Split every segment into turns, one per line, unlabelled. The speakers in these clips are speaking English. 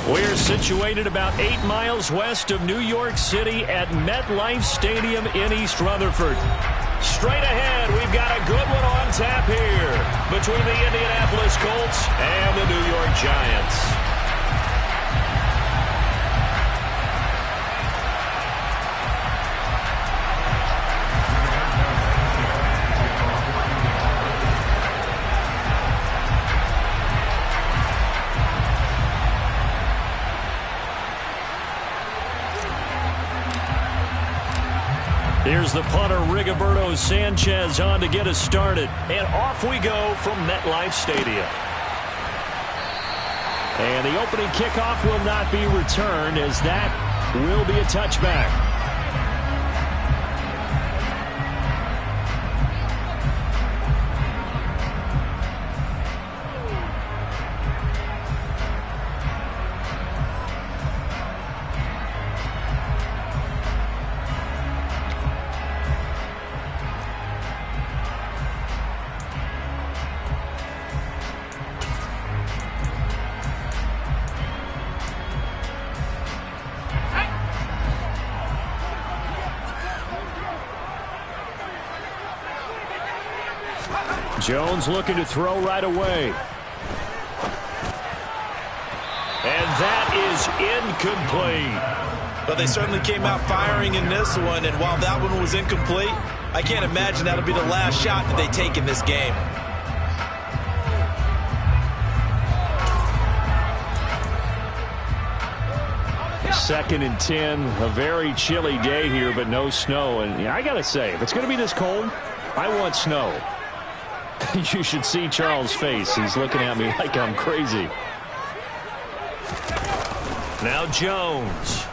We're situated about 8 miles west of New York City at MetLife Stadium in East Rutherford. Straight ahead, we've got a good one on tap here between the Indianapolis Colts and the New York Giants. Here's the punter, Rigoberto Sanchez, on to get us started. And off we go from MetLife Stadium. And the opening kickoff will not be returned, as that will be a touchback. Jones looking to throw right away. And that is incomplete.
But they certainly came out firing in this one, and while that one was incomplete, I can't imagine that'll be the last shot that they take in this game.
Second and 10, a very chilly day here, but no snow. And I got to say, if it's going to be this cold, I want snow. You should see Charles' face. He's looking at me like I'm crazy. Now Jones.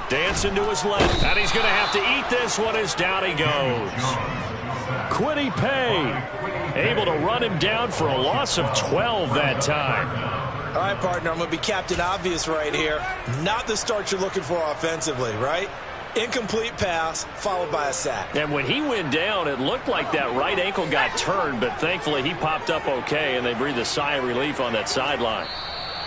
Dancing to his left. And he's going to have to eat this one as down he goes. Kwity Paye able to run him down for a loss of 12 that time.
All right, partner, I'm going to be Captain Obvious right here. Not the start you're looking for offensively, right? Incomplete pass, followed by a sack.
And when he went down, it looked like that right ankle got turned, but thankfully he popped up okay, and they breathed a sigh of relief on that sideline.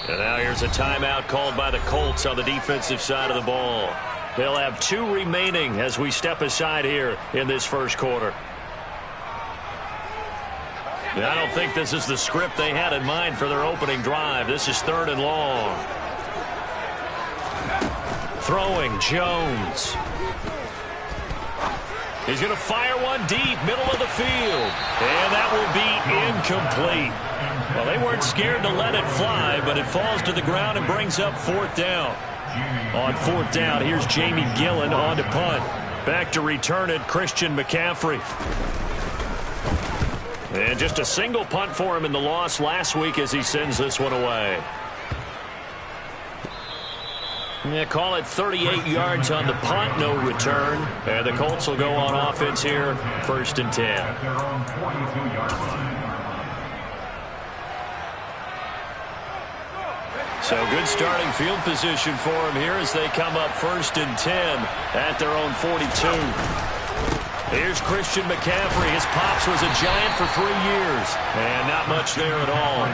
And now here's a timeout called by the Colts on the defensive side of the ball. They'll have 2 remaining as we step aside here in this first quarter. I don't think this is the script they had in mind for their opening drive. This is 3rd and long. Throwing, Jones. He's going to fire one deep, middle of the field. And that will be incomplete. Well, they weren't scared to let it fly, but it falls to the ground and brings up 4th down. On 4th down, here's Jamie Gillen on to punt. Back to return it, Christian McCaffrey. And just a single punt for him in the loss last week as he sends this one away. Yeah, call it 38 yards on the punt, no return. And the Colts will go on offense here, 1st and 10. So good starting field position for him here as they come up 1st and 10 at their own 42. Here's Christian McCaffrey. His pops was a Giant for 3 years. And not much there at all.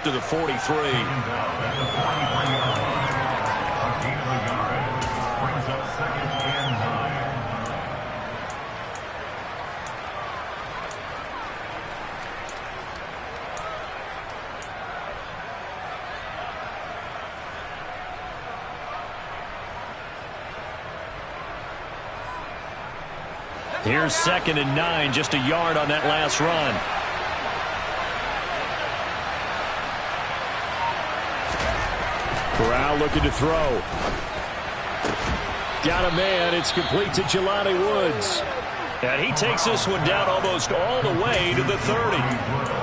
up to the 43. Here's 2nd and 9, just a yard on that last run. Corral looking to throw. Got a man. It's complete to Jelani Woods. And he takes this one down almost all the way to the 30.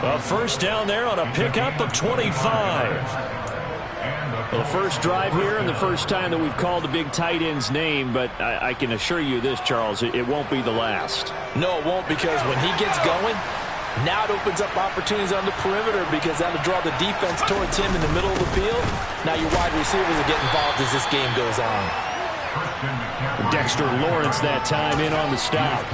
A first down there on a pickup of 25.
Well, the first drive here and the first time that we've called a big tight end's name, but I can assure you this, Charles, it won't be the last.
No, it won't, because when he gets going, now it opens up opportunities on the perimeter, because that'll draw the defense towards him in the middle of the field. Now your wide receivers will get involved as this game goes on.
Dexter Lawrence that time in on the stop.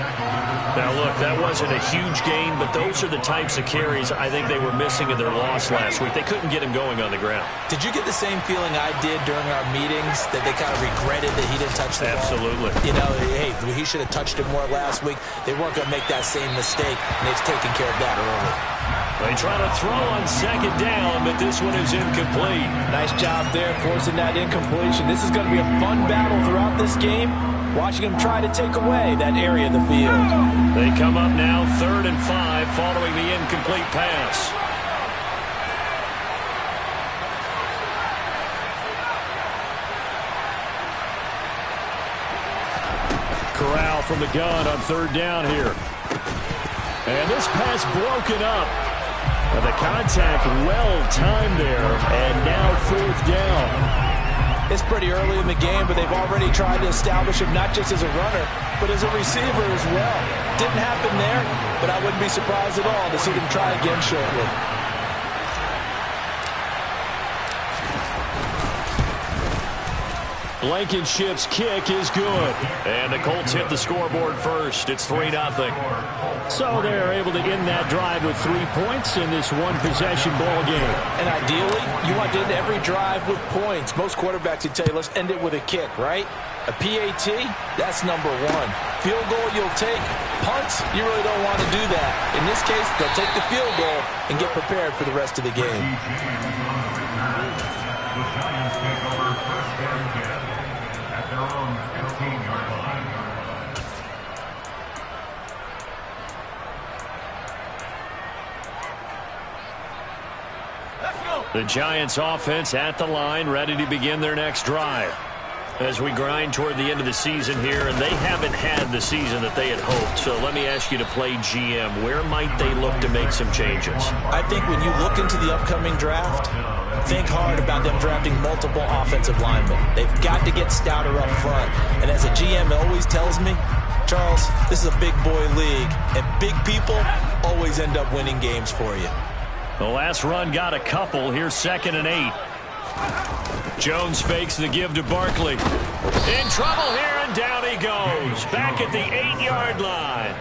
Now, look, that wasn't a huge gain, but those are the types of carries I think they were missing in their loss last week. They couldn't get him going on the ground.
Did you get the same feeling I did during our meetings, that they kind of regretted that he didn't touch the ball?
Absolutely.
You know, hey, he should have touched it more last week. They weren't going to make that same mistake, and they've taken care of that early.
They try to throw on 2nd down, but this one is incomplete.
Nice job there forcing that incompletion. This is going to be a fun battle throughout this game, watching him try to take away that area of the field.
They come up now 3rd and 5 following the incomplete pass. Corral from the gun on 3rd down here. And this pass broken up. And the contact well-timed there, and now 4th down.
It's pretty early in the game, but they've already tried to establish him not just as a runner, but as a receiver as well. Didn't happen there, but I wouldn't be surprised at all to see them try again shortly.
Blankenship's kick is good. And the Colts hit the scoreboard first. It's 3-0.
So they're able to end that drive with 3 points in this one-possession ball game.
And ideally, you want to end every drive with points. Most quarterbacks would tell you, let's end it with a kick, right? A PAT, that's number 1. Field goal you'll take. Punts, you really don't want to do that. In this case, they'll take the field goal and get prepared for the rest of the game.
The Giants offense at the line, ready to begin their next drive. As we grind toward the end of the season here, and they haven't had the season that they had hoped. So let me ask you to play GM. Where might they look to make some changes?
I think when you look into the upcoming draft, think hard about them drafting multiple offensive linemen. They've got to get stouter up front. And as a GM, it always tells me, Charles, this is a big boy league, and big people always end up winning games for you.
The last run got a couple. Here's 2nd and 8. Jones fakes the give to Barkley. In trouble here, and down he goes. Back at the 8-yard line.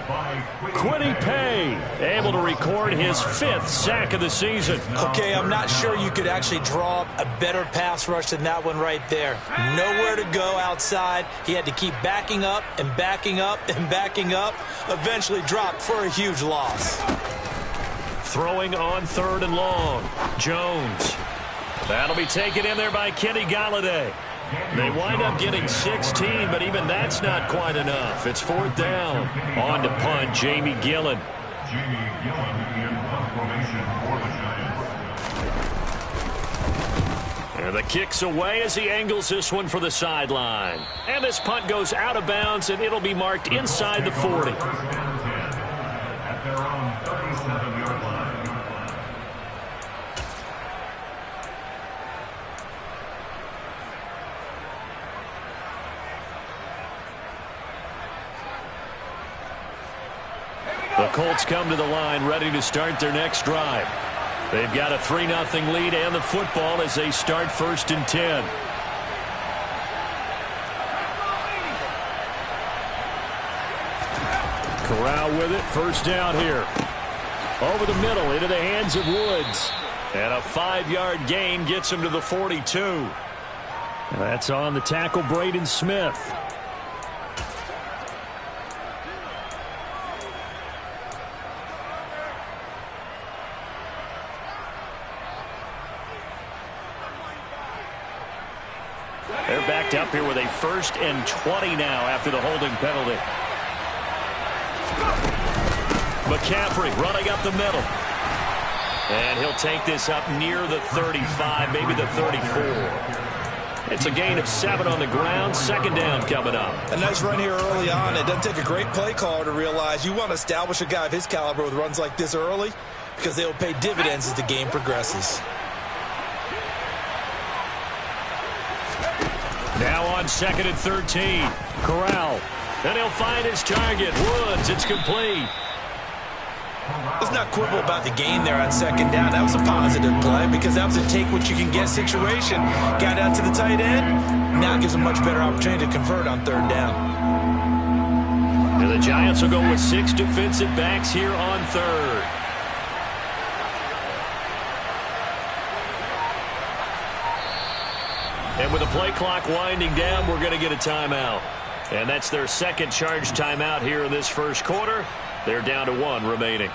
Quiddy Pay able to record his 5th sack of the season.
Okay, I'm not sure you could actually draw up a better pass rush than that one right there. Nowhere to go outside. He had to keep backing up and backing up and backing up. Eventually dropped for a huge loss.
Throwing on 3rd and long. Jones. That'll be taken in there by Kenny Golladay. They wind up getting 16, but even that's not quite enough. It's 4th down. On to punt, Jamie Gillen. And the kick's away as he angles this one for the sideline. And this punt goes out of bounds, and it'll be marked inside the 40. The Colts come to the line ready to start their next drive. They've got a 3-0 lead and the football as they start 1st and 10. Corral with it. 1st down here. Over the middle into the hands of Woods. And a 5-yard gain gets him to the 42.
That's on the tackle, Braden Smith.
They're backed up here with a 1st and 20 now after the holding penalty. McCaffrey running up the middle. And he'll take this up near the 35, maybe the 34. It's a gain of 7 on the ground. 2nd down coming up.
A nice run here early on. It doesn't take a great play caller to realize you want to establish a guy of his caliber with runs like this early because they will pay dividends as the game progresses.
Now on 2nd and 13. Corral. And he'll find his target. Woods. It's complete.
Let's not quibble about the gain there on 2nd down. That was a positive play because that was a take-what-you-can-get situation. Got out to the tight end. Now gives a much better opportunity to convert on 3rd down.
And the Giants will go with 6 defensive backs here on 3rd. And with the play clock winding down, we're going to get a timeout. And that's their 2nd charge timeout here in this 1st quarter. They're down to 1 remaining.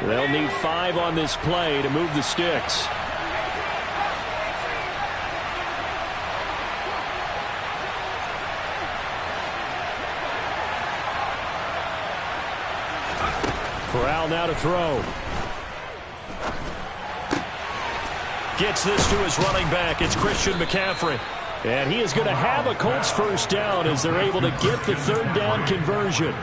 They'll need 5 on this play to move the sticks. Corral now to throw.
Gets this to his running back. It's Christian McCaffrey.
And he is going to have a Colts 1st down as they're able to get the 3rd down conversion.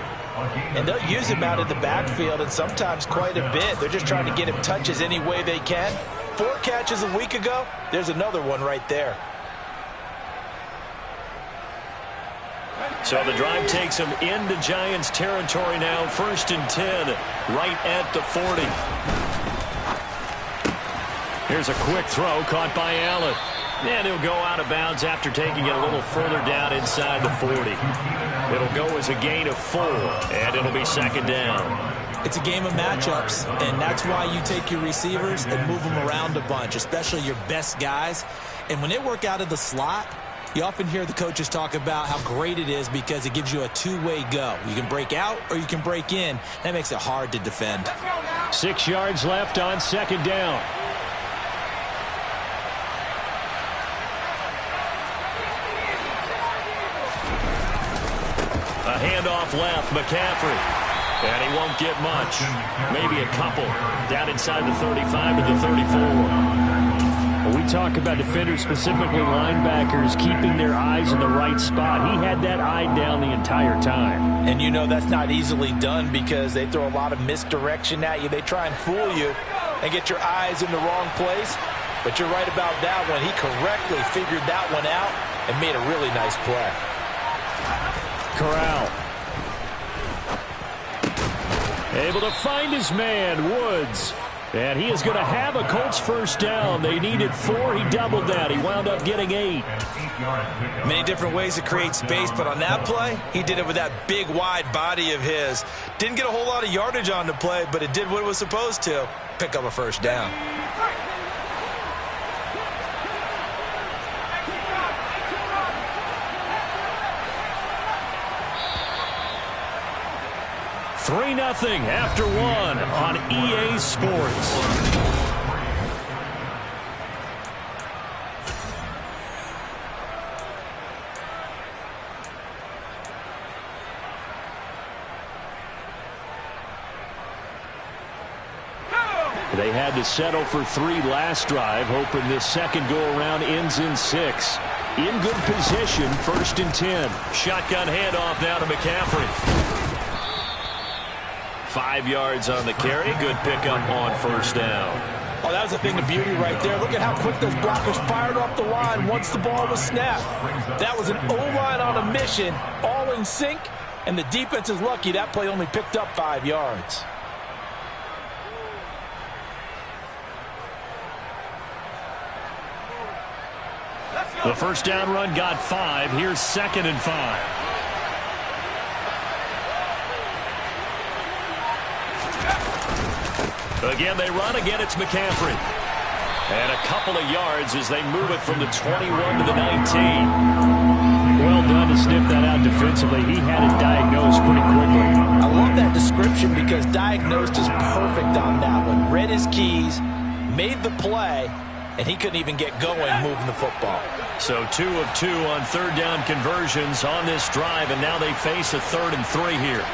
And they'll use him out of the backfield and sometimes quite a bit. They're just trying to get him touches any way they can. 4 catches a week ago. There's another one right there.
So the drive takes him into Giants territory now. 1st and 10, right at the 40. Here's a quick throw caught by Allen. And he'll go out of bounds after taking it a little further down inside the 40. It'll go as a gain of 4, and it'll be 2nd down.
It's a game of matchups, and that's why you take your receivers and move them around a bunch, especially your best guys. And when they work out of the slot, you often hear the coaches talk about how great it is because it gives you a 2-way go. You can break out or you can break in. That makes it hard to defend.
6 yards left on 2nd down.
A handoff left, McCaffrey. And he won't get much. Maybe a couple. Down inside the 35 to the 34.
When we talk about defenders, specifically linebackers, keeping their eyes in the right spot. He had that eye down the entire time.
And you know that's not easily done because they throw a lot of misdirection at you. They try and fool you and get your eyes in the wrong place. But you're right about that one. He correctly figured that one out and made a really nice play.
Corral. Able to find his man, Woods. And he is going to have a Colts 1st down. They needed 4. He doubled that. He wound up getting 8.
Many different ways to create space, but on that play, he did it with that big, wide body of his. Didn't get a whole lot of yardage on the play, but it did what it was supposed to. Pick up a 1st down.
Three 3-0 after 1 on EA Sports.
They had to settle for 3 last drive, hoping this second go-around ends in 6. In good position, 1st and 10.
Shotgun handoff now to McCaffrey. 5 yards on the carry. Good pickup on 1st down.
Oh, that was a thing of beauty right there. Look at how quick those blockers fired off the line once the ball was snapped. That was an O-line on a mission, all in sync, and the defense is lucky that play only picked up 5 yards.
Let's go!
The first down run got 5. Here's 2nd and 5. Again, they run. Again, it's McCaffrey. And a couple of yards as they move it from the 21 to the 19.
Well done to sniff that out defensively. He had it diagnosed pretty quickly.
I love that description because diagnosed is perfect on that one. Read his keys, made the play, and he couldn't even get going moving the football.
So 2 of 2 on third down conversions on this drive, and now they face a 3rd and 3 here.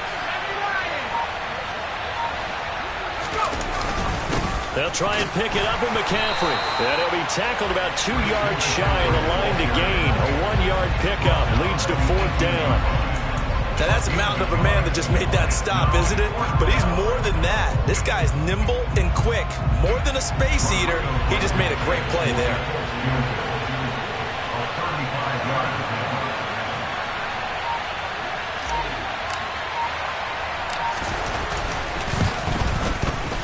They'll try and pick it up with McCaffrey. And he'll be tackled about 2 yards shy of the line to gain. A 1-yard pickup leads to 4th down.
Now that's a mountain of a man that just made that stop, isn't it? But he's more than that. This guy's nimble and quick. More than a space eater. He just made a great play there.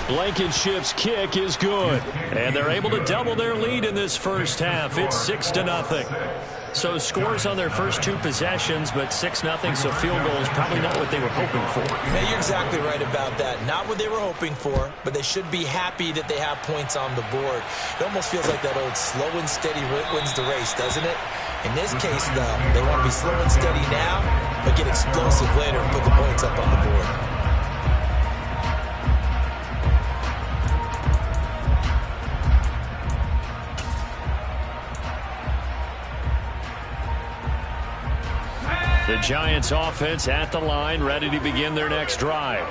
Blankenship's kick is good. And they're able to double their lead in this first half. It's 6-0. So scores on their first 2 possessions, but 6-0, so field goal is probably not what they were hoping for.
Yeah, you're exactly right about that. Not what they were hoping for, but they should be happy that they have points on the board. It almost feels like that old slow and steady wins the race, doesn't it? In this case, though, they want to be slow and steady now, but get explosive later and put the points up on the board.
The Giants offense at the line, ready to begin their next drive.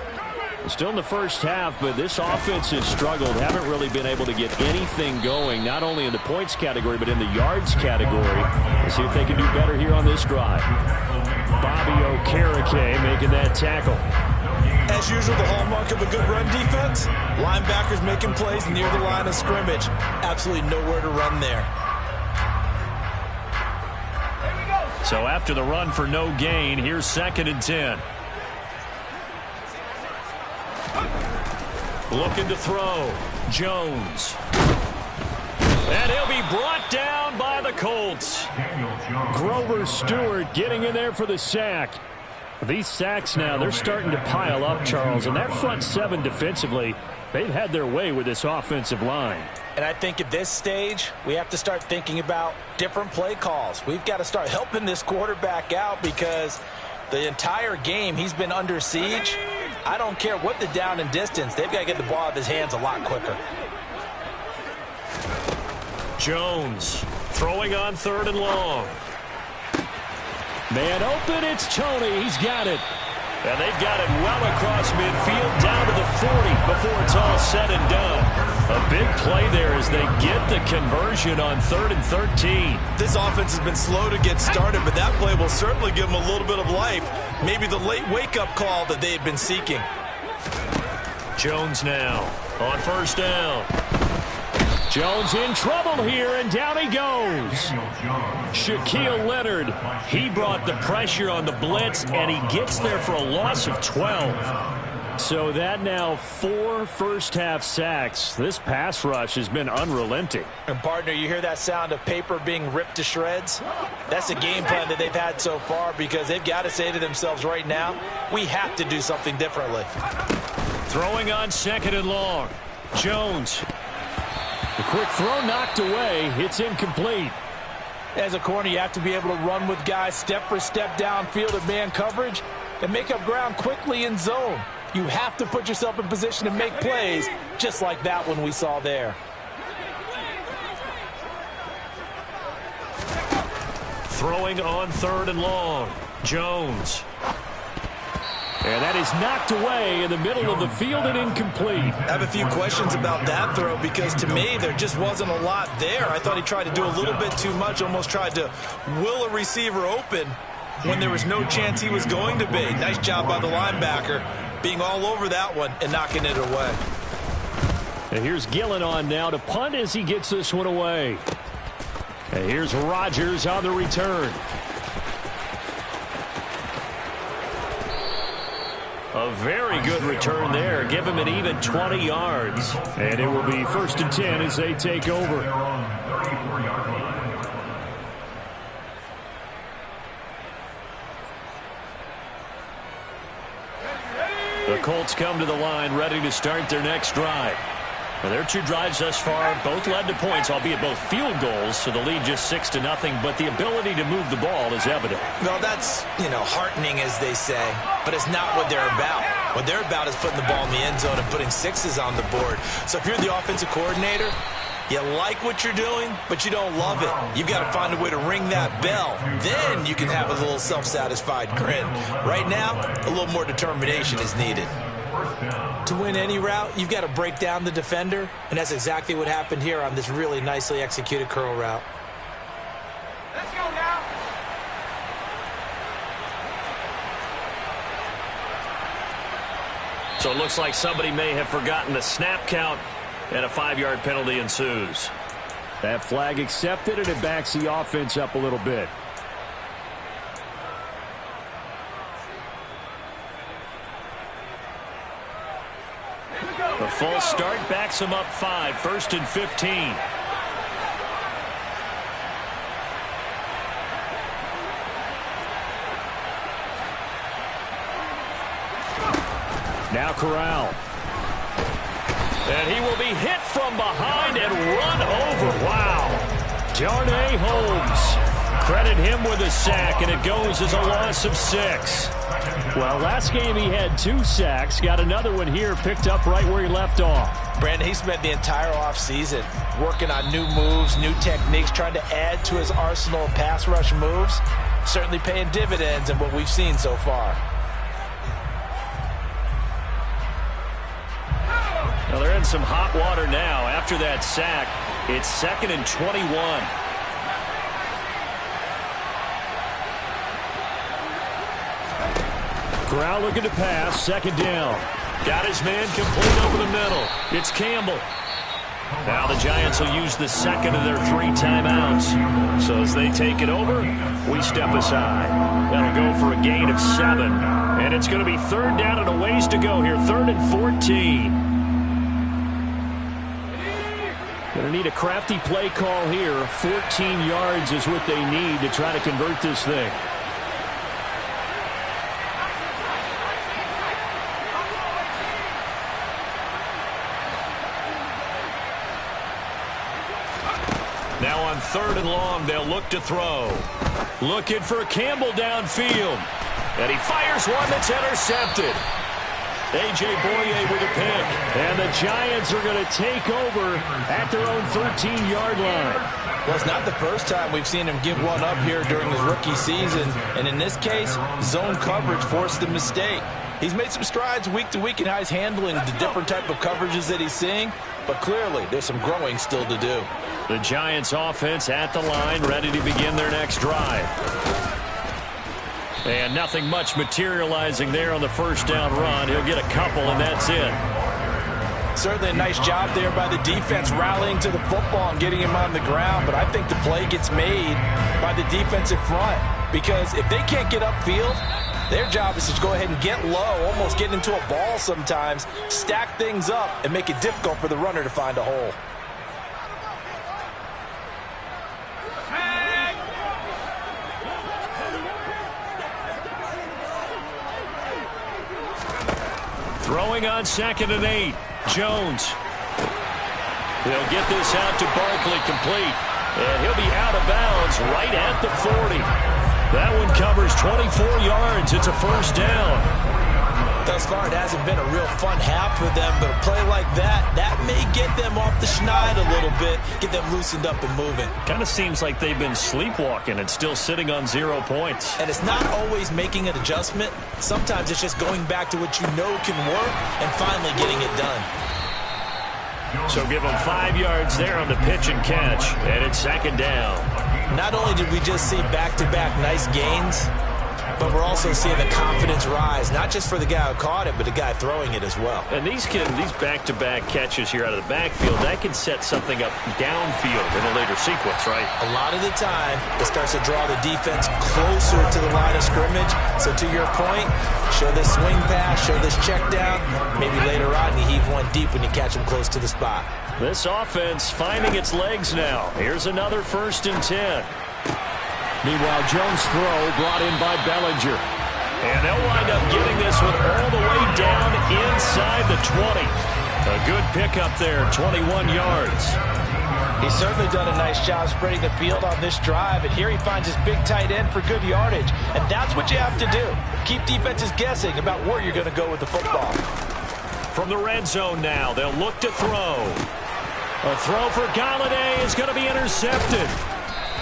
Still in the first half, but this offense has struggled. Haven't really been able to get anything going, not only in the points category, but in the yards category. Let's see if they can do better here on this drive. Bobby Okereke making that tackle.
As usual, the hallmark of a good run defense, linebackers making plays near the line of scrimmage. Absolutely nowhere to run there.
So after the run for no gain, here's 2nd and 10. Looking to throw. Jones. And he'll be brought down by the Colts.
Grover Stewart getting in there for the sack. These sacks now, they're starting to pile up, Charles. And that front 7 defensively, they've had their way with this offensive line.
And I think at this stage, we have to start thinking about different play calls. We've got to start helping this quarterback out because the entire game he's been under siege. I don't care what the down and distance. They've got to get the ball out of his hands a lot quicker.
Jones throwing on 3rd and long.
Man open, it's Tony. He's got it.
And they've got it well across midfield down to the 40 before it's all said and done. A big play there as they get the conversion on 3rd and 13.
This offense has been slow to get started, but that play will certainly give them a little bit of life. Maybe the late wake-up call that they had been seeking.
Jones now on 1st down.
Jones in trouble here, and down he goes. Shaquille Leonard, he brought the pressure on the blitz, and he gets there for a loss of 12. So that now 4 first-half sacks. This pass rush has been unrelenting.
And, partner, you hear that sound of paper being ripped to shreds? That's a game plan that they've had so far because they've got to say to themselves right now, we have to do something differently.
Throwing on 2nd and long. Jones.
The quick throw knocked away. It's incomplete.
As a corner, you have to be able to run with guys step for step downfield at man coverage and make up ground quickly in zone. You have to put yourself in position to make plays just like that one we saw there.
Throwing on 3rd and long. Jones.
And that is knocked away in the middle of the field and incomplete.
I have a few questions about that throw because to me there just wasn't a lot there. I thought he tried to do a little bit too much, almost tried to will a receiver open when there was no chance he was going to be. Nice job by the linebacker being all over that one and knocking it away.
And here's Gillen on now to punt as he gets this one away. And here's Rodgers on the return.
A very good return there. Give him an even 20 yards.
And it will be 1st and 10 as they take over.
Colts come to the line ready to start their next drive. Well, their 2 drives thus far both led to points, albeit both field goals, so the lead just 6-0, but the ability to move the ball is evident.
Well, that's, heartening, as they say, but it's not what they're about. What they're about is putting the ball in the end zone and putting 6s on the board. So if you're the offensive coordinator, you like what you're doing, but you don't love it. You've got to find a way to ring that bell. Then you can have a little self-satisfied grin. Right now, a little more determination is needed. To win any route, you've got to break down the defender, and that's exactly what happened here on this really nicely executed curl route.
Let's go now.
So it looks like somebody may have forgotten the snap count, and a 5-yard penalty ensues.
That flag accepted, and it backs the offense up a little bit.
The false start backs him up 5, 1st and 15.
Now Corral.
And he will be hit from behind and run over. Wow. Darnay Holmes. Credit him with a sack, and it goes as a loss of 6.
Well, last game he had 2 sacks. Got another one here, picked up right where he left off.
Brandon, he spent the entire offseason working on new moves, new techniques, trying to add to his arsenal of pass rush moves. Certainly paying dividends in what we've seen so far.
Well, they're in some hot water now. After that sack, it's 2nd and 21.
Corral looking to pass, 2nd down.
Got his man complete over the middle. It's Campbell. Now the Giants will use the 2nd of their 3 timeouts. So as they take it over, we step aside. That'll go for a gain of 7. And it's going to be 3rd down and a ways to go here. 3rd and 14.
Going to need a crafty play call here. 14 yards is what they need to try to convert this thing.
Now on 3rd and long, they'll look to throw. Looking for Campbell downfield. And he fires one that's intercepted. A.J. Boye with a pick.
And the Giants are going to take over at their own 13-yard line.
Well, it's not the first time we've seen him give one up here during his rookie season. And in this case, zone coverage forced the mistake. He's made some strides week to week in how he's handling the different type of coverages that he's seeing. But clearly, there's some growing still to do.
The Giants offense at the line, ready to begin their next drive. And nothing much materializing there on the 1st down run. He'll get a couple, and that's it.
Certainly a nice job there by the defense rallying to the football and getting him on the ground. But I think the play gets made by the defensive front. Because if they can't get upfield, their job is to go ahead and get low, almost get into a ball sometimes, stack things up, and make it difficult for the runner to find a hole.
Throwing on 2nd and 8. Jones. They'll get this out to Barkley, complete. And he'll be out of bounds right at the 40. That one covers 24 yards. It's a 1st down.
Thus far, it hasn't been a real fun half for them, but a play like that may get them off the schneid a little bit, get them loosened up and moving.
Kind of seems like they've been sleepwalking and still sitting on 0 points.
And it's not always making an adjustment. Sometimes it's just going back to what you know can work and finally getting it done.
So give them 5 yards there on the pitch and catch, and it's 2nd down.
Not only did we just see back-to-back nice gains, but we're also seeing the confidence rise, not just for the guy who caught it, but the guy throwing it as well.
And these back-to-back catches here out of the backfield, that can set something up downfield in a later sequence, right?
A lot of the time, it starts to draw the defense closer to the line of scrimmage. So to your point, show this swing pass, show this check down. Maybe later on you heave one deep when you catch him close to the spot.
This offense finding its legs now. Here's another 1st and 10.
Meanwhile, Jones' throw brought in by Bellinger.
And they'll wind up getting this one all the way down inside the 20. A good pickup there, 21 yards.
He's certainly done a nice job spreading the field on this drive, and here he finds his big tight end for good yardage. And that's what you have to do. Keep defenses guessing about where you're going to go with the football.
From the red zone now, they'll look to throw. A throw for Galladay is going to be intercepted.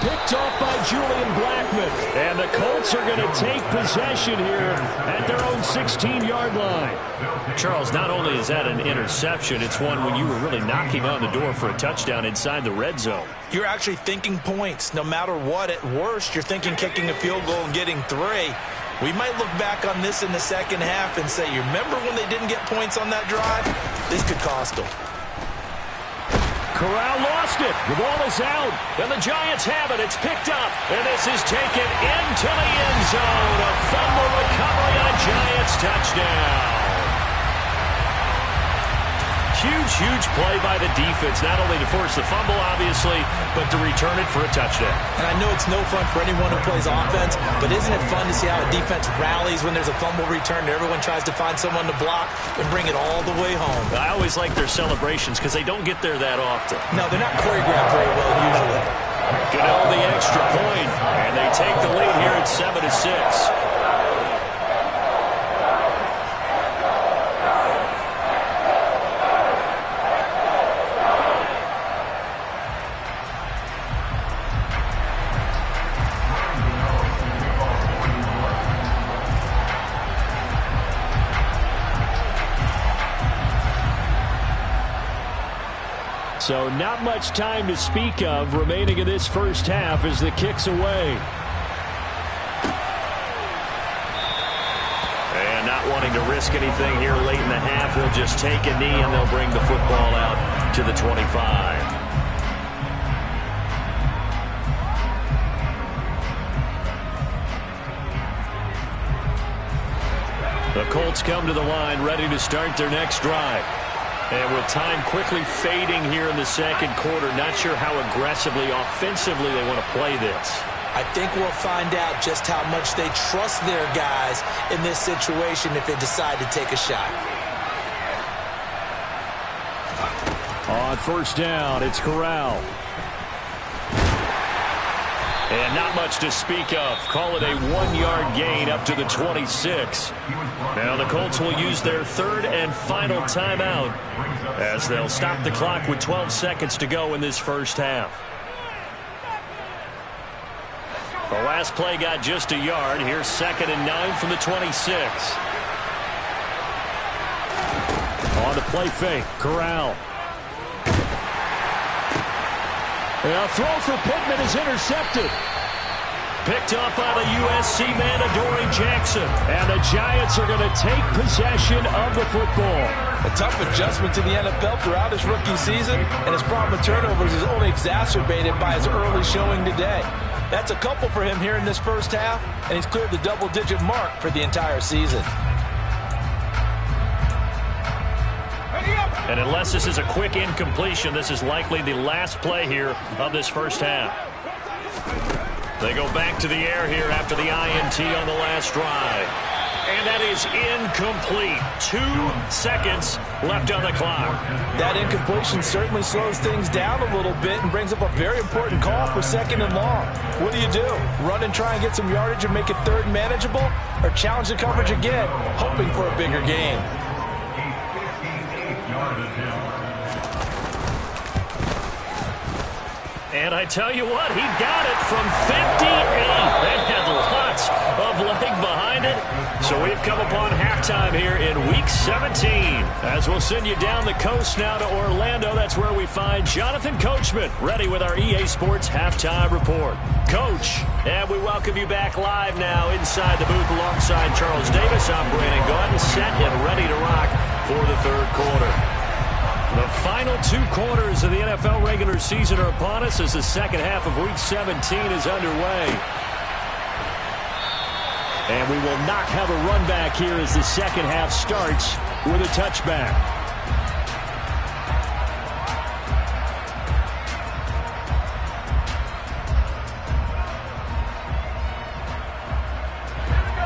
Picked off by Julian Blackmon. And the Colts are going to take possession here at their own 16-yard line. Charles, not only is that an interception, it's one when you were really knocking on the door for a touchdown inside the red zone.
You're actually thinking points. No matter what, at worst, you're thinking kicking a field goal and getting 3. We might look back on this in the second half and say, you remember when they didn't get points on that drive? This could cost them.
Corral lost it. The ball is out. And the Giants have it. It's picked up. And this is taken into the end zone. A fumble recovery on Giants touchdown. Huge, huge play by the defense, not only to force the fumble, obviously, but to return it for a touchdown.
And I know it's no fun for anyone who plays offense, but isn't it fun to see how a defense rallies when there's a fumble return and everyone tries to find someone to block and bring it all the way home?
I always like their celebrations because they don't get there that often.
No, they're not choreographed very well usually.
Goodell the extra point, and they take the lead here at 7-6. So not much time to speak of remaining in this first half as the kick's away. And not wanting to risk anything here late in the half, they'll just take a knee and they'll bring the football out to the 25. The Colts come to the line ready to start their next drive. And with time quickly fading here in the second quarter, not sure how aggressively, offensively they want to play this.
I think we'll find out just how much they trust their guys in this situation if they decide to take a shot.
On first down, it's Corral. And not much to speak of. Call it a 1-yard gain up to the 26. Now the Colts will use their third and final timeout as they'll stop the clock with 12 seconds to go in this first half. The last play got just a yard. Here's 2nd and 9 from the 26. On the play fake, Corral. A throw for Pittman is intercepted. Picked up by the USC man, Adoree Jackson. And the Giants are going to take possession of the football.
A tough adjustment to the NFL throughout his rookie season, and his problem with turnovers is only exacerbated by his early showing today. That's a couple for him here in this first half, and he's cleared the double-digit mark for the entire season.
And unless this is a quick incompletion, this is likely the last play here of this first half. They go back to the air here after the INT on the last drive. And that is incomplete. 2 seconds left on the clock.
That incompletion certainly slows things down a little bit and brings up a very important call for 2nd and long. What do? Run and try and get some yardage and make it 3rd and manageable? Or challenge the coverage again, hoping for a bigger gain?
And I tell you what, he got it from 58. They had lots of leg behind it. So we've come upon halftime here in Week 17. As we'll send you down the coast now to Orlando, that's where we find Jonathan Coachman ready with our EA Sports Halftime Report. Coach, and we welcome you back live now inside the booth alongside Charles Davis. I'm Brandon Gaudin, set and ready to rock for the 3rd quarter. The final 2 quarters of the NFL regular season are upon us as the second half of Week 17 is underway. And we will not have a run back here as the second half starts with a touchback.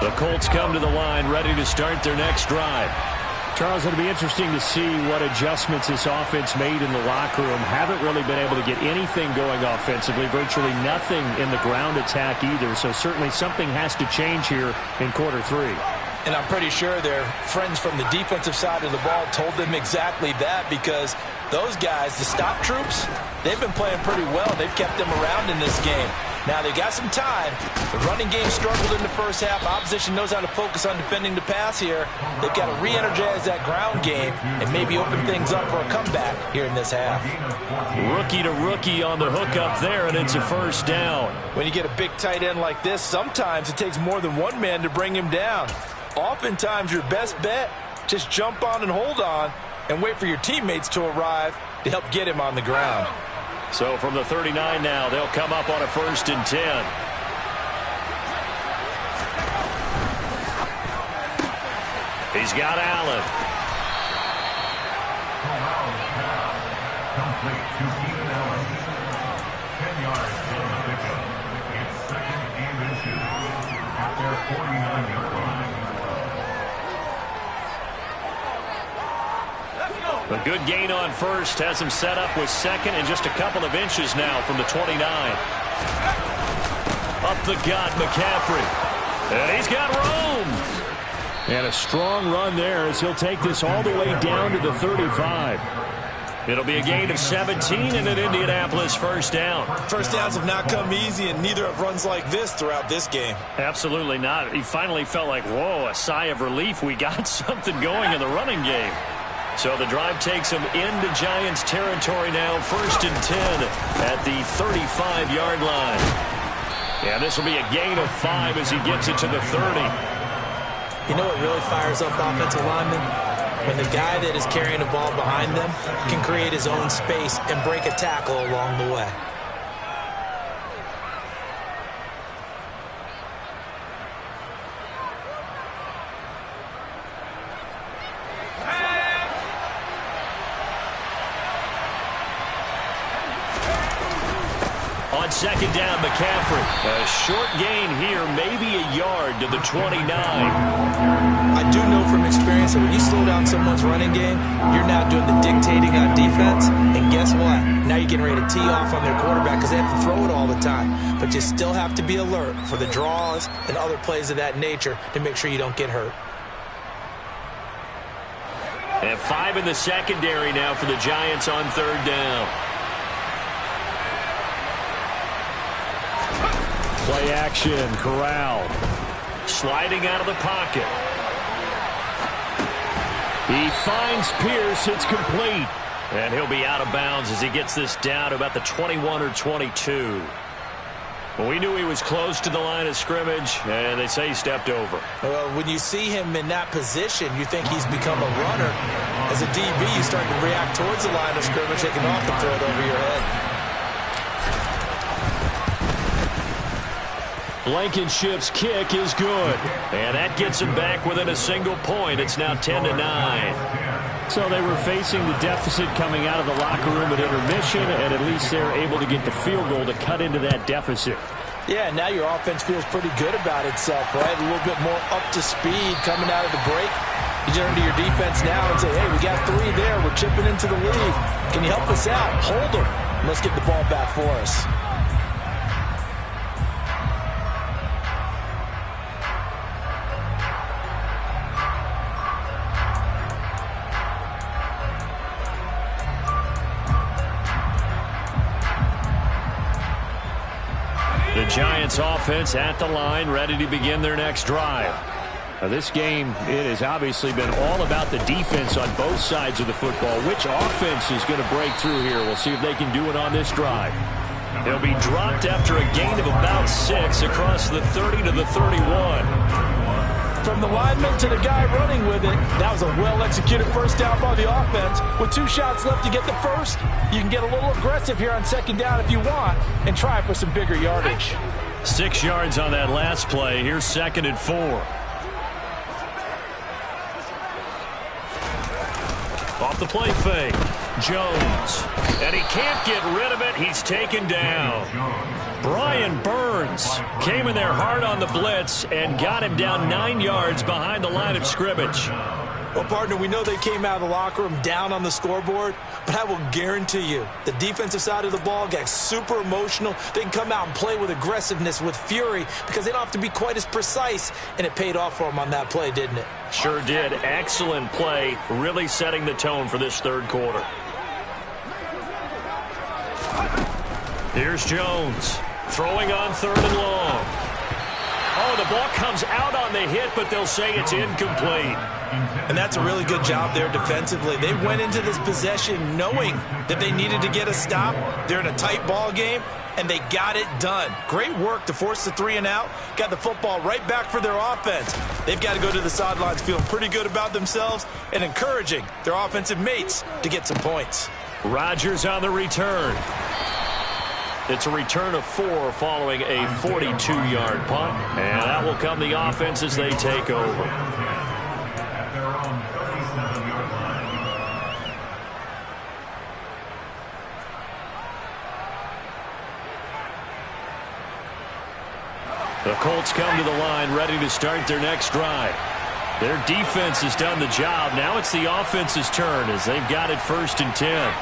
The Colts come to the line ready to start their next drive.
Charles, it'll be interesting to see what adjustments this offense made in the locker room. Haven't really been able to get anything going offensively, virtually nothing in the ground attack either. So certainly something has to change here in quarter 3.
And I'm pretty sure their friends from the defensive side of the ball told them exactly that, because those guys, the stop troops, they've been playing pretty well. They've kept them around in this game. Now, they got some time. The running game struggled in the first half. Opposition knows how to focus on defending the pass here. They've got to re-energize that ground game and maybe open things up for a comeback here in this half.
Rookie to rookie on the hook up there, and it's a first down.
When you get a big tight end like this, sometimes it takes more than one man to bring him down. Oftentimes, your best bet, just jump on and hold on and wait for your teammates to arrive to help get him on the ground.
So from the 39 now, they'll come up on a 1st and 10. He's got Allen.
Complete to Keenan Allen. 10 yards on the pickup. It's 2nd and 2 at their 49-yard line.
A good gain on first has him set up with 2nd and just a couple of inches now from the 29. Up the gut, McCaffrey. And he's got room.
And a strong run there as he'll take this all the way down to the 35.
It'll be a gain of 17 and an Indianapolis first down.
First downs have not come easy, and neither have runs like this throughout this game.
Absolutely not. He finally felt like, whoa, a sigh of relief. We got something going in the running game. So the drive takes him into Giants territory now, 1st and 10 at the 35-yard line. Yeah, this will be a gain of 5 as he gets it to the 30.
You know what really fires up offensive linemen? When the guy that is carrying the ball behind them can create his own space and break a tackle along the way.
On 2nd down, McCaffrey. A short gain here, maybe a yard to the 29.
I do know from experience that when you slow down someone's running game, you're now doing the dictating on defense. And guess what? Now you're getting ready to tee off on their quarterback because they have to throw it all the time. But you still have to be alert for the draws and other plays of that nature to make sure you don't get hurt.
And 5 in the secondary now for the Giants on 3rd down.
Play action, Corral.
Sliding out of the pocket.
He finds Pierce. It's complete.
And he'll be out of bounds as he gets this down to about the 21 or 22. Well, we knew he was close to the line of scrimmage, and they say he stepped over.
Well, when you see him in that position, you think he's become a runner. As a DB, you start to react towards the line of scrimmage, taking off and throw it over your head.
Blankenship's kick is good. And that gets him back within a single point. It's now 10-9.
So they were facing the deficit coming out of the locker room at intermission, and at least they're able to get the field goal to cut into that deficit.
Yeah, now your offense feels pretty good about itself, right? A little bit more up to speed coming out of the break. You turn to your defense now and say, hey, we got 3 there. We're chipping into the lead. Can you help us out? Hold them. Let's get the ball back for us.
The Giants offense at the line, ready to begin their next drive.
Now this game, it has obviously been all about the defense on both sides of the football. Which offense is going to break through here? We'll see if they can do it on this drive.
They'll be dropped after a gain of about 6 across the 30 to the 31.
From the lineman to the guy running with it, that was a well-executed first down by the offense. With 2 shots left to get the first, you can get a little aggressive here on 2nd down if you want and try for some bigger yardage.
6 yards on that last play. Here's 2nd and 4. Off the play fake. Jones. And he can't get rid of it. He's taken down. Brian Burns came in there hard on the blitz and got him down 9 yards behind the line of scrimmage.
Well, partner, we know they came out of the locker room down on the scoreboard, but I will guarantee you the defensive side of the ball got super emotional. They can come out and play with aggressiveness, with fury, because they don't have to be quite as precise, and it paid off for them on that play, didn't it?
Sure did. Excellent play, really setting the tone for this third quarter. Here's Jones, throwing on 3rd and long. Oh, the ball comes out on the hit, but they'll say it's incomplete.
And that's a really good job there defensively. They went into this possession knowing that they needed to get a stop. They're in a tight ball game, and they got it done. Great work to force the 3 and out. Got the football right back for their offense. They've got to go to the sidelines feeling pretty good about themselves and encouraging their offensive mates to get some points.
Rodgers on the return. It's a return of 4 following a 42-yard punt. And that will come the offense as they take over.
At their own 37-yard line.
The Colts come to the line ready to start their next drive. Their defense has done the job. Now it's the offense's turn as they've got it 1st and 10.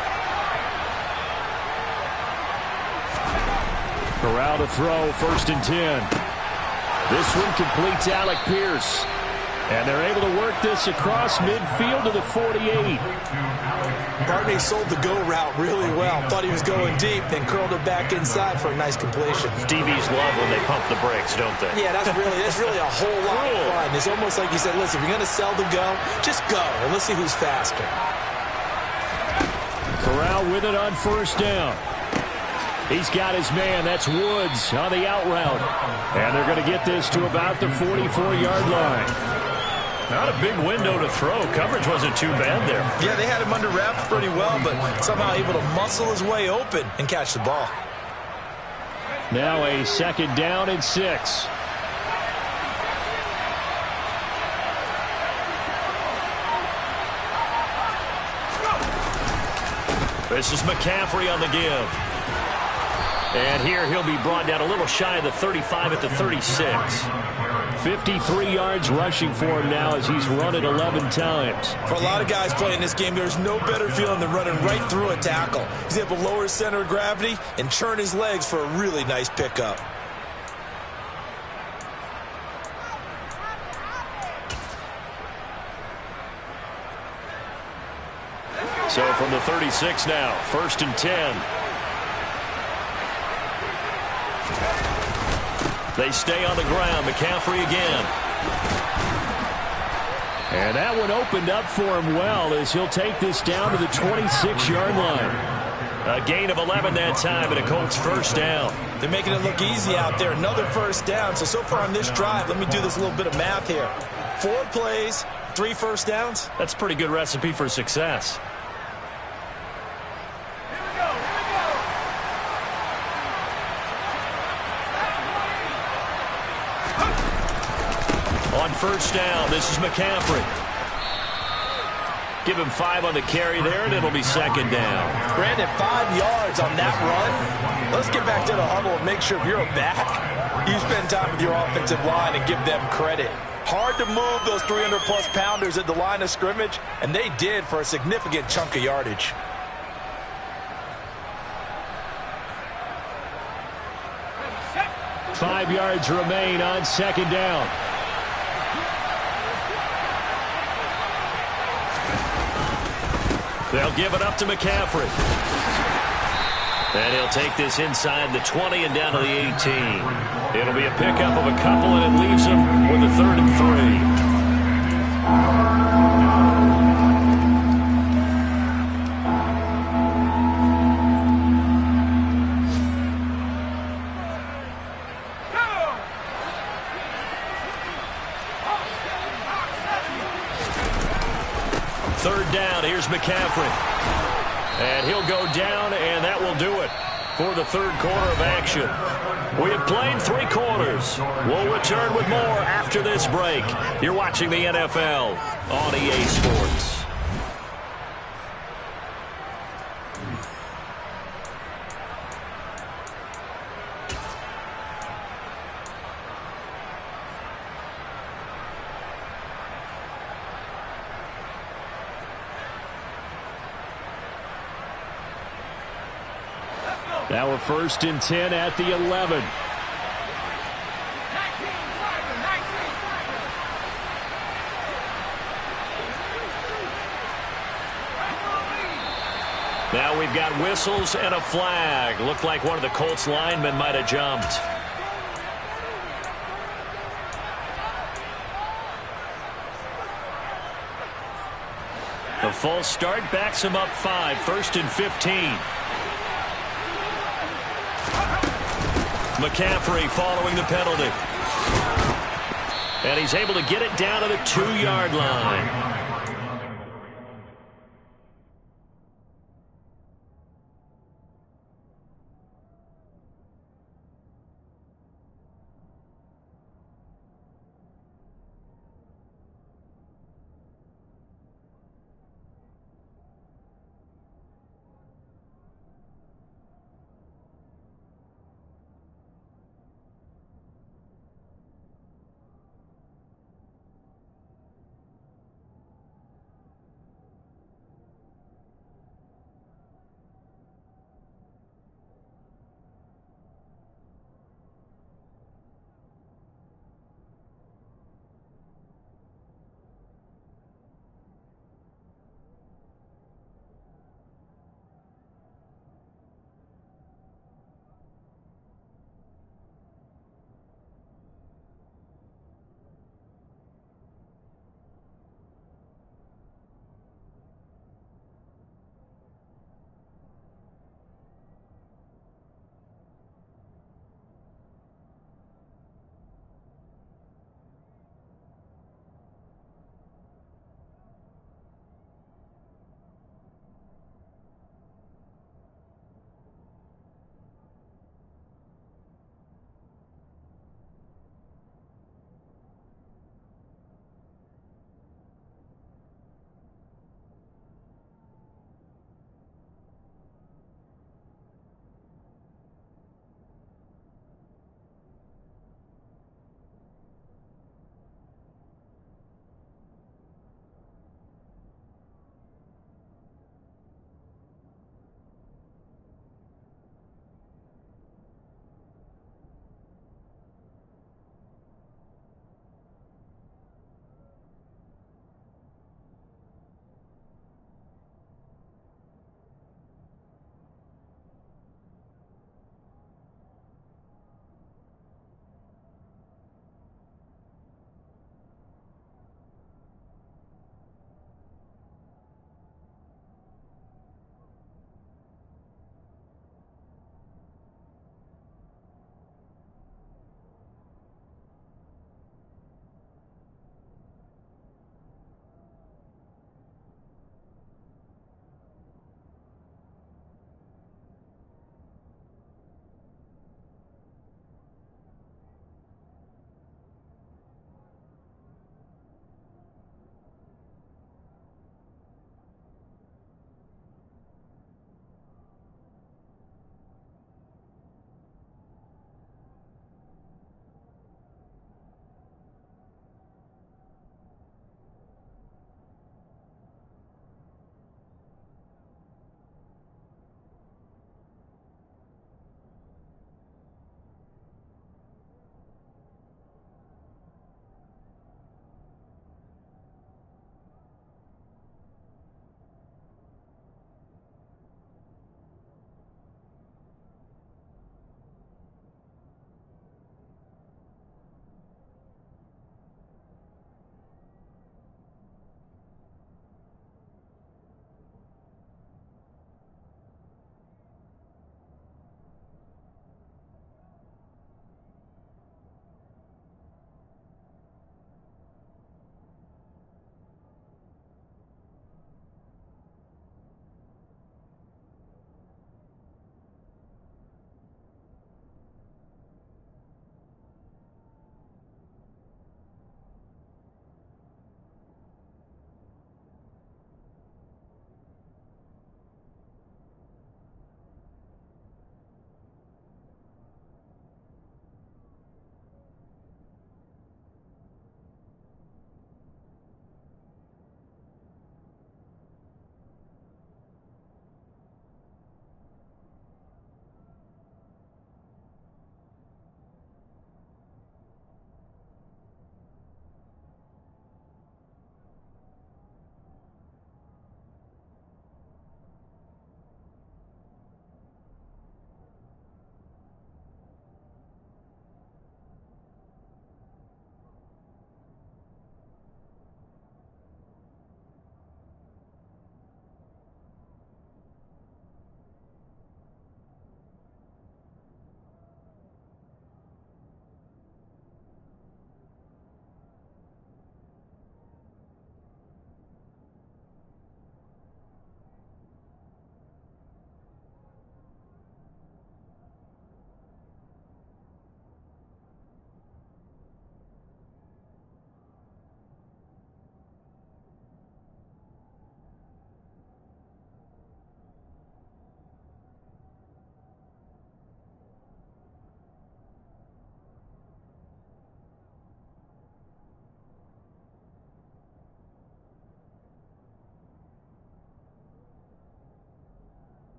Corral to throw, 1st and 10. This one completes Alec Pierce. And they're able to work this across midfield to the 48.
Barney sold the go route really well. Thought he was going deep, then curled it back inside for a nice completion.
DBs love when they pump the brakes, don't they?
Yeah, that's really a whole lot of fun. It's almost like you said, listen, if you're going to sell the go, just go, and let's see who's faster.
Corral with it on 1st down. He's got his man. That's Woods on the out route. And they're going to get this to about the 44-yard line.
Not a big window to throw. Coverage wasn't too bad there.
Yeah, they had him under wraps pretty well, but somehow able to muscle his way open and catch the ball.
Now a 2nd down and 6.
This is McCaffrey on the give. And here he'll be brought down a little shy of the 35 at the 36.
53 yards rushing for him now as he's run it 11 times.
For a lot of guys playing this game, there's no better feeling than running right through a tackle. He's able to lower his center of gravity and churn his legs for a really nice pickup.
So from the 36 now, 1st and 10. They stay on the ground. McCaffrey again.
And that one opened up for him well as he'll take this down to the 26-yard line.
A gain of 11 that time and a Colts 1st down.
They're making it look easy out there. Another 1st down. So far on this drive, let me do this little bit of math here. 4 plays, 3 first downs.
That's a pretty good recipe for success. On 1st down, this is McCaffrey. Give him 5 on the carry there, and it'll be 2nd down.
Brandon, 5 yards on that run. Let's get back to the huddle and make sure if you're a back, you spend time with your offensive line and give them credit. Hard to move those 300-plus pounders at the line of scrimmage, and they did for a significant chunk of yardage.
Five yards remain on 2nd down.
They'll give it up to McCaffrey. And he'll take this inside the 20 and down to the 18. It'll be a pickup of a couple, and it leaves him with a 3rd and 3. Third down, here's McCaffrey. And he'll go down, and that will do it for the third quarter of action. We have played 3 quarters. We'll return with more after this break. You're watching the NFL on EA Sports.
Now we're 1st and 10 at the 11.
Now we've got whistles and a flag. Looked like one of the Colts linemen might have jumped. The false start backs him up 5. 1st and 15. McCaffrey following the penalty. And he's able to get it down to the 2-yard line.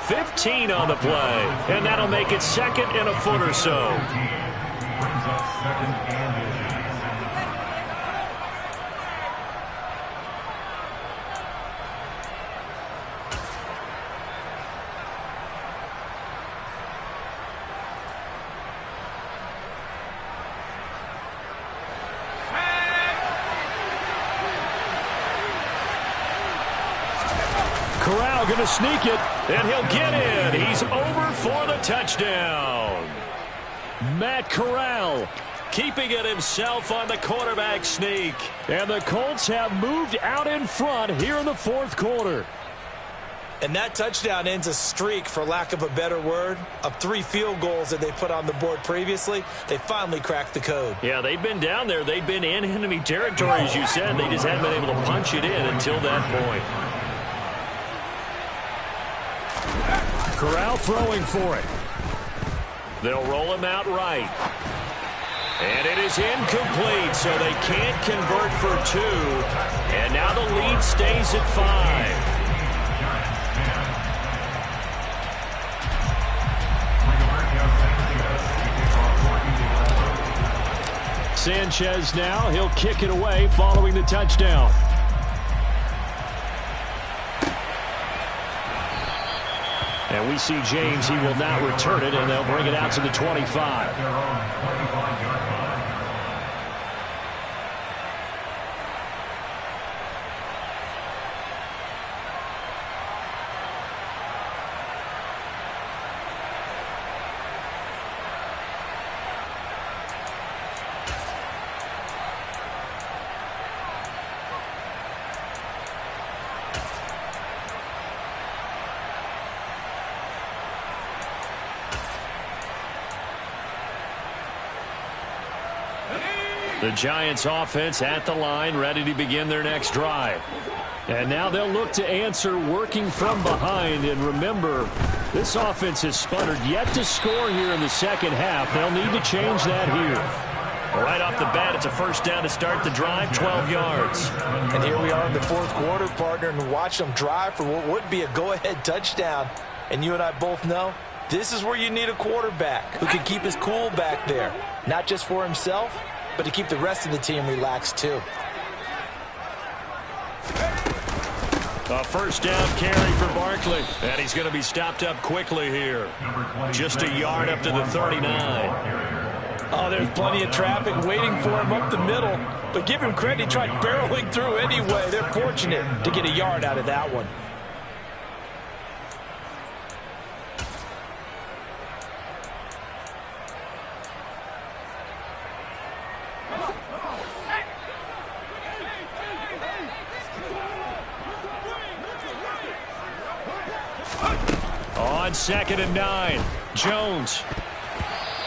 15 on the play. And that'll make it 2nd and a foot or so.
Brings up 2nd and inches.
Corral going to sneak it, and he'll get in. He's over for the touchdown. Matt Corral keeping it himself on the quarterback sneak. And the Colts have moved out in front here in the 4th quarter.
And that touchdown ends a streak, for lack of a better word, of 3 field goals that they put on the board previously. They finally cracked the code.
Yeah, they've been down there. They've been in enemy territory, as you said. They just haven't been able to punch it in until that point. Corral throwing for it. They'll roll him out right. And it is incomplete, so they can't convert for 2. And now the lead stays at 5. Sanchez now, he'll kick it away following the touchdown. And we see James, he will not return it, and they'll bring it out to the 25. The Giants offense at the line, ready to begin their next drive. And now they'll look to answer working from behind. And remember, this offense has sputtered yet to score here in the 2nd half. They'll need to change that here. Right off the bat, it's a first down to start the drive, 12 yards.
And here we are in the 4th quarter, partner, and watch them drive for what would be a go-ahead touchdown. And you and I both know this is where you need a quarterback who can keep his cool back there, not just for himself, but to keep the rest of the team relaxed too.
A first down carry for Barkley. And he's going to be stopped up quickly here. Just a yard up to the 39.
Oh, there's plenty of traffic waiting for him up the middle. But give him credit, he tried barreling through anyway. They're fortunate to get a yard out of that one.
On 2nd and 9, Jones.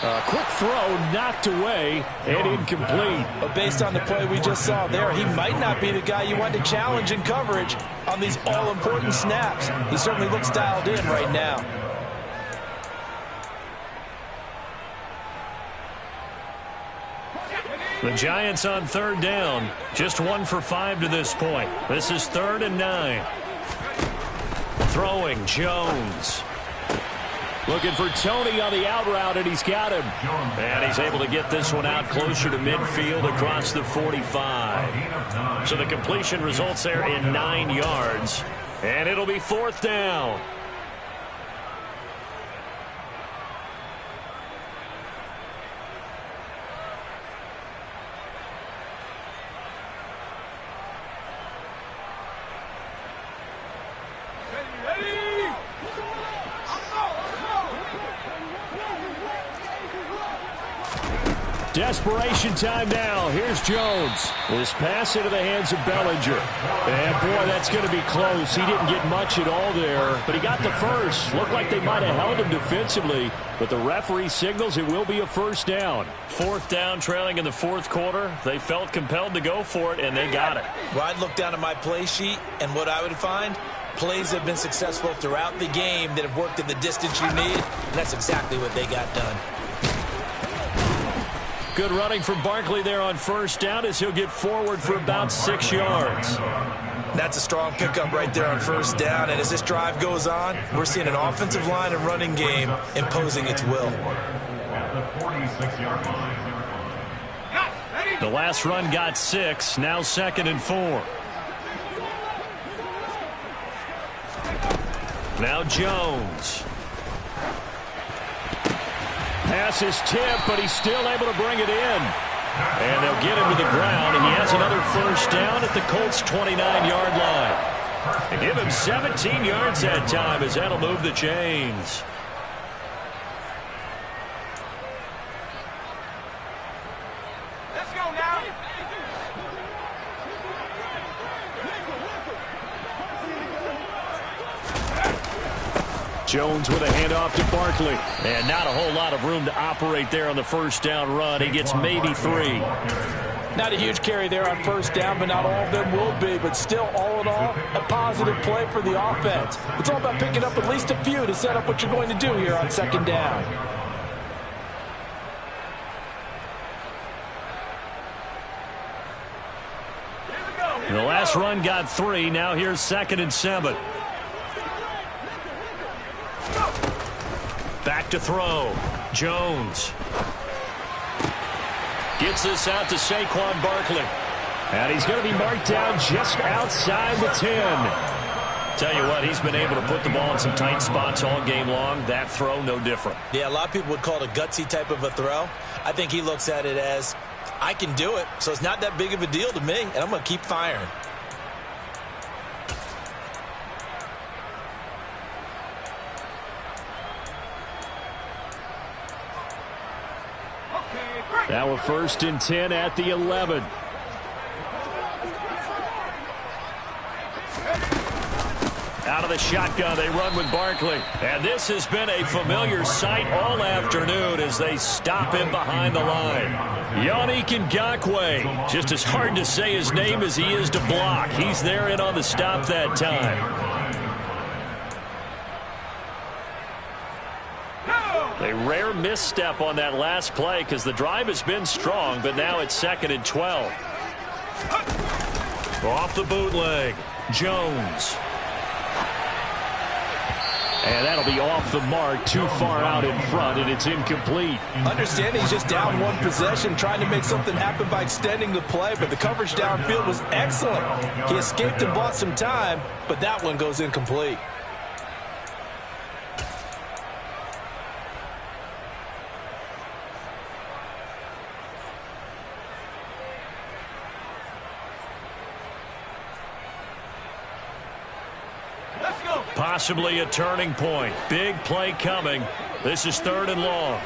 A quick throw knocked away and incomplete.
But based on the play we just saw there, he might not be the guy you want to challenge in coverage on these all-important snaps. He certainly looks dialed in right now.
The Giants on 3rd down. Just 1 for 5 to this point. This is 3rd and 9. Throwing, Jones. Looking for Tony on the out route, and he's got him. And he's able to get this one out closer to midfield across the 45. So the completion results there in 9 yards. And it'll be 4th down. Desperation time now. Here's Jones. This pass into the hands of Bellinger. And, boy, that's going to be close. He didn't get much at all there, but he got the first. Looked like they might have held him defensively, but the referee signals it will be a first down. 4th down, trailing in the 4th quarter. They felt compelled to go for it, and they got it.
Well, I'd look down at my play sheet, and what I would find, plays have been successful throughout the game that have worked in the distance you need, and that's exactly what they got done.
Good running from Barkley there on first down as he'll get forward for about 6 yards.
That's a strong pickup right there on first down. And as this drive goes on, we're seeing an offensive line and running game imposing its will.
At the 46-yard line.
The last run got 6. Now 2nd and 4. Now Jones. Pass is tipped, but he's still able to bring it in. And they'll get him to the ground, and he has another first down at the Colts' 29-yard line. They give him 17 yards that time, as that'll move the chains.
Let's go now.
Jones with a handoff to Barkley. And not a whole lot of room to operate there on the first down run. He gets maybe 3.
Not a huge carry there on first down, but not all of them will be. But still, all in all, a positive play for the offense. It's all about picking up at least a few to set up what you're going to do here on second down.
The last run got 3. Now here's 2nd and 7. Back to throw. Jones. Gets this out to Saquon Barkley. And he's going to be marked down just outside the 10. Tell you what, he's been able to put the ball in some tight spots all game long. That throw, no different.
Yeah, a lot of people would call it a gutsy type of a throw. I think he looks at it as, I can do it, so it's not that big of a deal to me, and I'm going to keep firing.
Now a 1st and 10 at the 11. Out of the shotgun, they run with Barkley. And this has been a familiar sight all afternoon as they stop him behind the line. Yannick Ngakoue, just as hard to say his name as he is to block. He's there in on the stop that time. A rare misstep on that last play because the drive has been strong, but now it's 2nd and 12. Off the bootleg, Jones. And that'll be off the mark, too far out in front, and it's incomplete.
Understanding he's just down one possession, trying to make something happen by extending the play, but the coverage downfield was excellent. He escaped and bought some time, but that one goes incomplete.
Possibly a turning point. Big play coming. This is 3rd and long.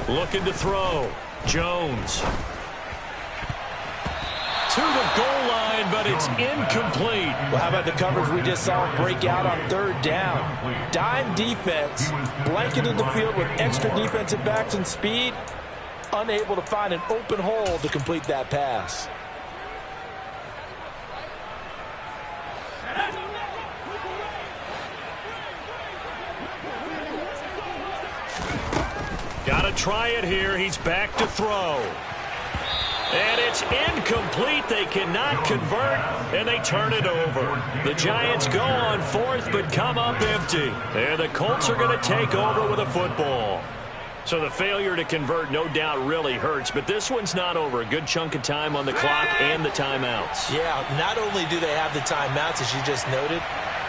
Looking to throw. Jones. To the goal line, but it's incomplete.
Well, how about the coverage we just saw break out on 3rd down? Dime defense, blanketed the field with extra defensive backs and speed, unable to find an open hole to complete that pass.
Got to try it here. He's back to throw. And it's incomplete. They cannot convert, and they turn it over. The Giants go on 4th, but come up empty. And the Colts are going to take over with a football. So the failure to convert no doubt really hurts, but this one's not over. A good chunk of time on the clock and the timeouts.
Yeah, not only do they have the timeouts, as you just noted,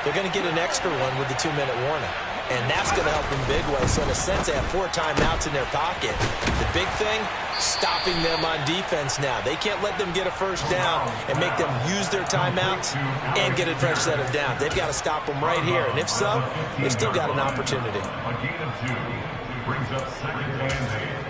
they're going to get an extra one with the 2-minute warning. And that's going to help them big way. So in a sense, they have 4 timeouts in their pocket. The big thing, stopping them on defense now. They can't let them get a first down and make them use their timeouts and get a fresh set of downs. They've got to stop them right here. And if so, they've still got an opportunity.
A gain of 2 brings up 2nd and 8.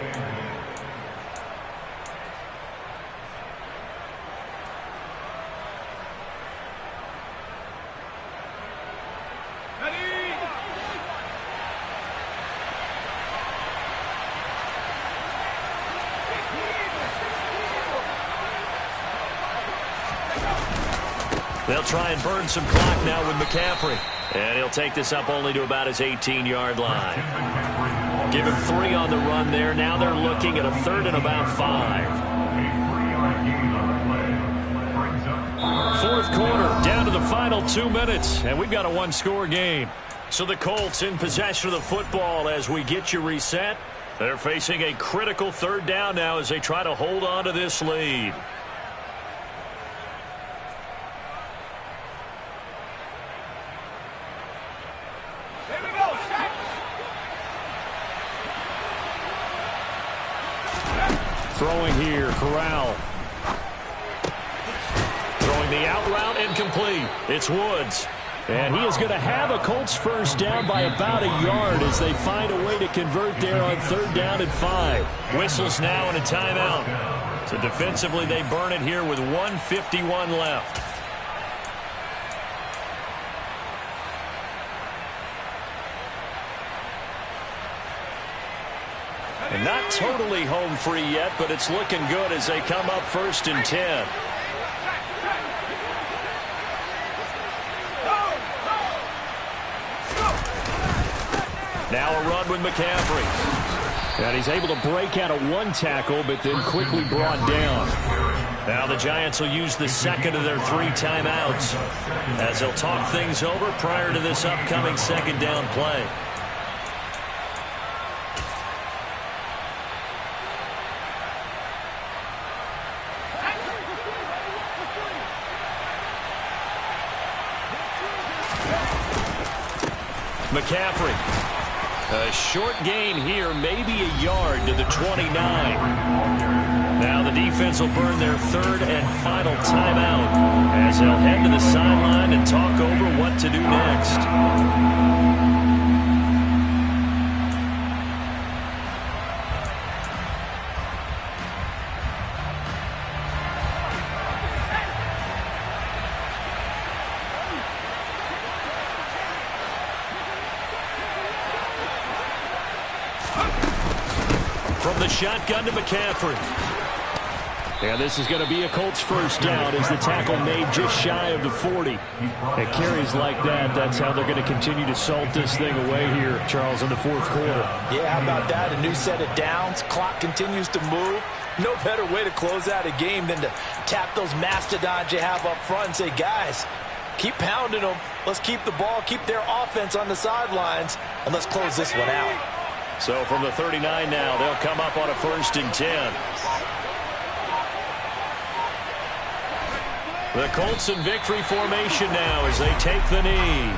They'll try and burn some clock now with McCaffrey. And he'll take this up only to about his 18-yard line. Give him 3 on the run there. Now they're looking at a 3rd and about 5. fourth quarter, down to the final 2 minutes, and we've got a one-score game. So the Colts in possession of the football as we get you reset. They're facing a critical third down now as they try to hold on to this lead.
Here we go, set.
Throwing here, Corral.
Throwing the out route incomplete. It's Woods.
And he is going to have a Colts first down by about a yard as they find a way to convert there on 3rd down and 5.
Whistles now and a timeout. So defensively they burn it here with 1:51 left. And not totally home free yet, but it's looking good as they come up 1st and 10. Now a run with McCaffrey.
And he's able to break out of one tackle, but then quickly brought down.
Now the Giants will use the second of their 3 timeouts as they'll talk things over prior to this upcoming 2nd down play. McCaffrey. A short gain here, maybe a yard to the 29. Now the defense will burn their 3rd and final timeout as they'll head to the sideline and talk over what to do next. From the shotgun to McCaffrey.
And this is going to be a Colts first down as the tackle made just shy of the 40. At carries like that, that's how they're going to continue to salt this thing away here, Charles, in the 4th quarter.
Yeah, how about that? A new set of downs. Clock continues to move. No better way to close out a game than to tap those mastodons you have up front and say, guys, keep pounding them. Let's keep the ball, keep their offense on the sidelines, and let's close this one out.
So from the 39 now, they'll come up on a 1st and 10. The Colts in victory formation now as they take the knee.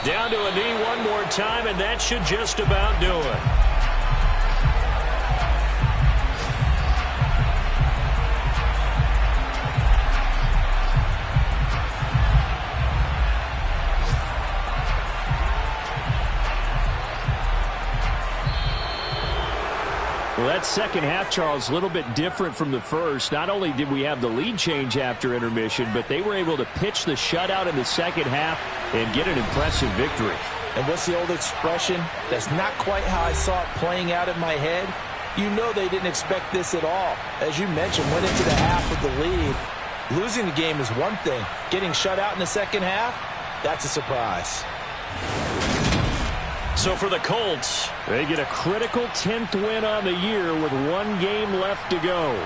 Down to a knee one more time, and that should just about do it.
Well, that second half, Charles, a little bit different from the first. Not only did we have the lead change after intermission, but they were able to pitch the shutout in the second half and get an impressive victory.
And what's the old expression? That's not quite how I saw it playing out in my head. You know they didn't expect this at all. As you mentioned, went into the half with the lead. Losing the game is one thing. Getting shut out in the second half, that's a surprise.
So for the Colts,
they get a critical 10th win on the year with 1 game left to go.